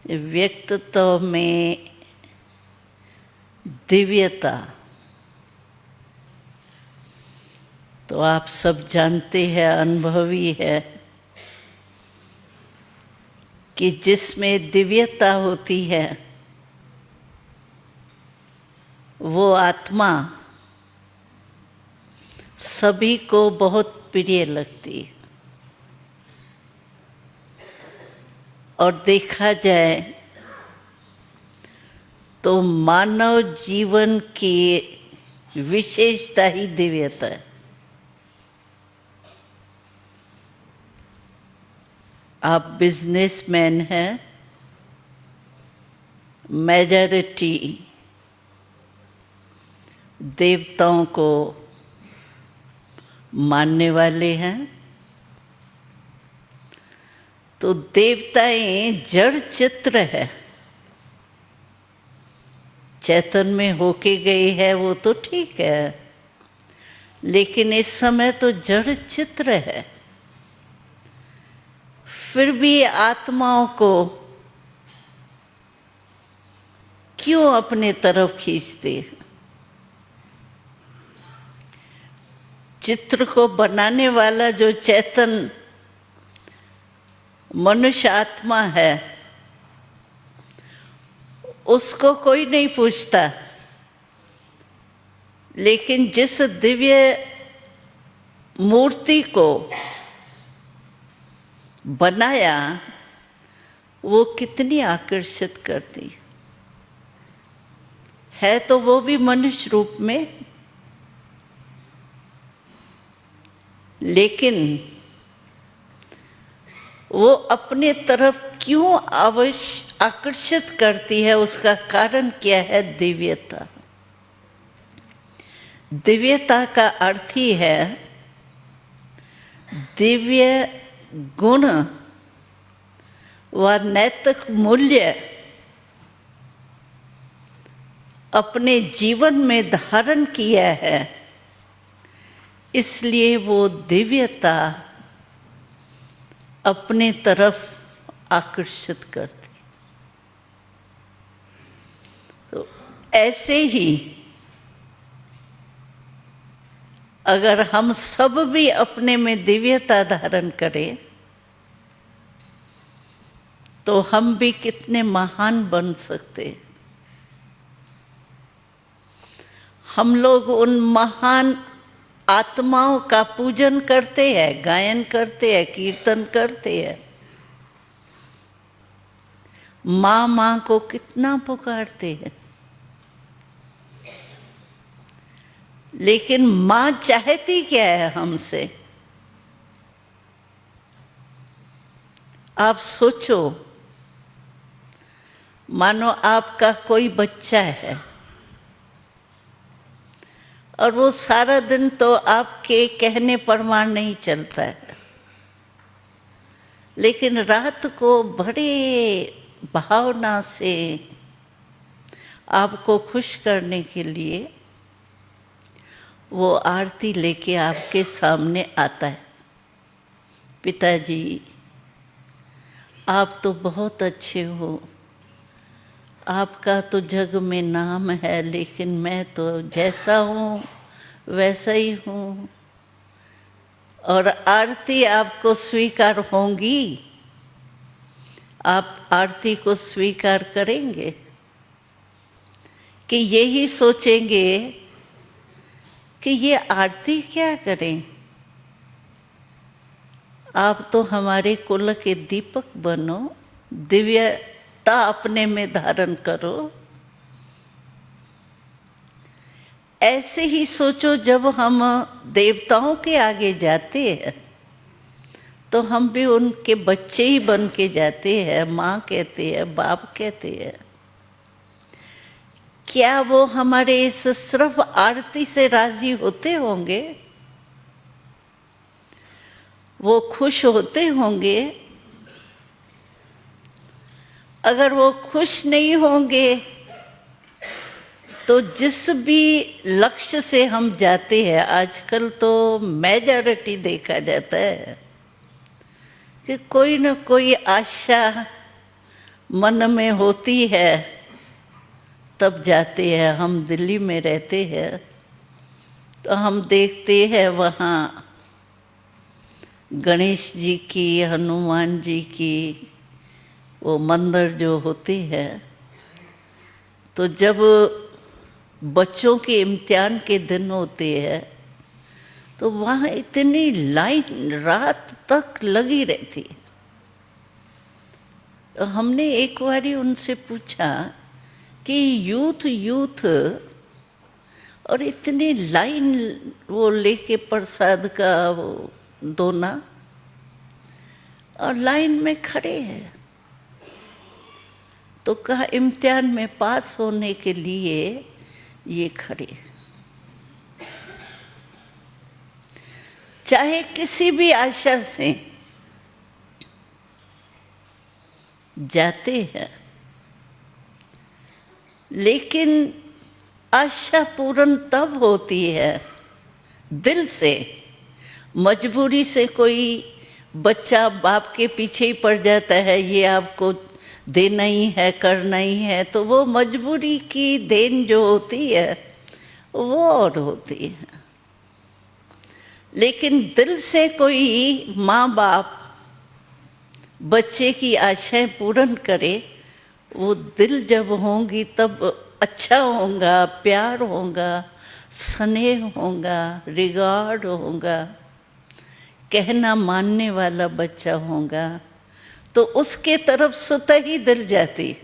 व्यक्तित्व में दिव्यता, तो आप सब जानते हैं, अनुभवी है कि जिसमें दिव्यता होती है वो आत्मा सभी को बहुत प्रिय लगती है। और देखा जाए तो मानव जीवन की विशेषता ही दिव्यता है। आप बिजनेसमैन हैं, मेजॉरिटी देवताओं को मानने वाले हैं, तो देवताएं जड़ चित्र है। चैतन में होके गए है वो तो ठीक है, लेकिन इस समय तो जड़ चित्र है। फिर भी आत्माओं को क्यों अपने तरफ खींचते? चित्र को बनाने वाला जो चैतन मनुष्य आत्मा है, उसको कोई नहीं पूछता, लेकिन जिस दिव्य मूर्ति को बनाया वो कितनी आकर्षित करती है। तो वो भी मनुष्य रूप में, लेकिन वो अपने तरफ क्यों आकर्षित करती है? उसका कारण क्या है? दिव्यता। दिव्यता का अर्थ ही है दिव्य गुण व नैतिक मूल्य अपने जीवन में धारण किया है, इसलिए वो दिव्यता अपने तरफ आकर्षित करती। तो ऐसे ही अगर हम सब भी अपने में दिव्यता धारण करें तो हम भी कितने महान बन सकते। हम लोग उन महान आत्माओं का पूजन करते हैं, गायन करते हैं, कीर्तन करते हैं। माँ माँ को कितना पुकारते हैं, लेकिन माँ चाहती क्या है हमसे? आप सोचो, मानो आपका कोई बच्चा है और वो सारा दिन तो आपके कहने प्रमाण नहीं चलता है, लेकिन रात को बड़े भावना से आपको खुश करने के लिए वो आरती लेके आपके सामने आता है। पिताजी, आप तो बहुत अच्छे हो, आपका तो जग में नाम है, लेकिन मैं तो जैसा हूँ वैसा ही हूँ। और आरती आपको स्वीकार होंगी? आप आरती को स्वीकार करेंगे कि यही सोचेंगे कि ये आरती क्या करें? आप तो हमारे कुल के दीपक बनो, दिव्यता अपने में धारण करो। ऐसे ही सोचो, जब हम देवताओं के आगे जाते हैं तो हम भी उनके बच्चे ही बन के जाते हैं। माँ कहते हैं, बाप कहते हैं। क्या वो हमारे इस सिर्फ आरती से राजी होते होंगे? वो खुश होते होंगे? अगर वो खुश नहीं होंगे तो जिस भी लक्ष्य से हम जाते हैं, आजकल तो मेजॉरिटी देखा जाता है कि कोई न कोई आशा मन में होती है तब जाते हैं। हम दिल्ली में रहते हैं तो हम देखते हैं वहाँ गणेश जी की, हनुमान जी की वो मंदिर जो होते हैं, तो जब बच्चों के इम्तिहान के दिन होते हैं तो वहाँ इतनी लाइन रात तक लगी रहती है। तो हमने एक बारी उनसे पूछा कि यूथ यूथ और इतनी लाइन वो लेके प्रसाद का वो दोना और लाइन में खड़े हैं। तो कहा इम्तिहान में पास होने के लिए ये खड़े। चाहे किसी भी आशा से जाते हैं, लेकिन आशा पूर्ण तब होती है दिल से। मजबूरी से कोई बच्चा बाप के पीछे ही पड़ जाता है, ये आपको देना ही है, करना ही है, तो वो मजबूरी की देन जो होती है वो और होती है। लेकिन दिल से कोई माँ बाप बच्चे की आशाएं पूर्ण करे, वो दिल जब होंगी तब अच्छा होगा, प्यार होगा, स्नेह होगा, रिगार्ड होगा, कहना मानने वाला बच्चा होगा, तो उसके तरफ स्वतः ही दिल जाती।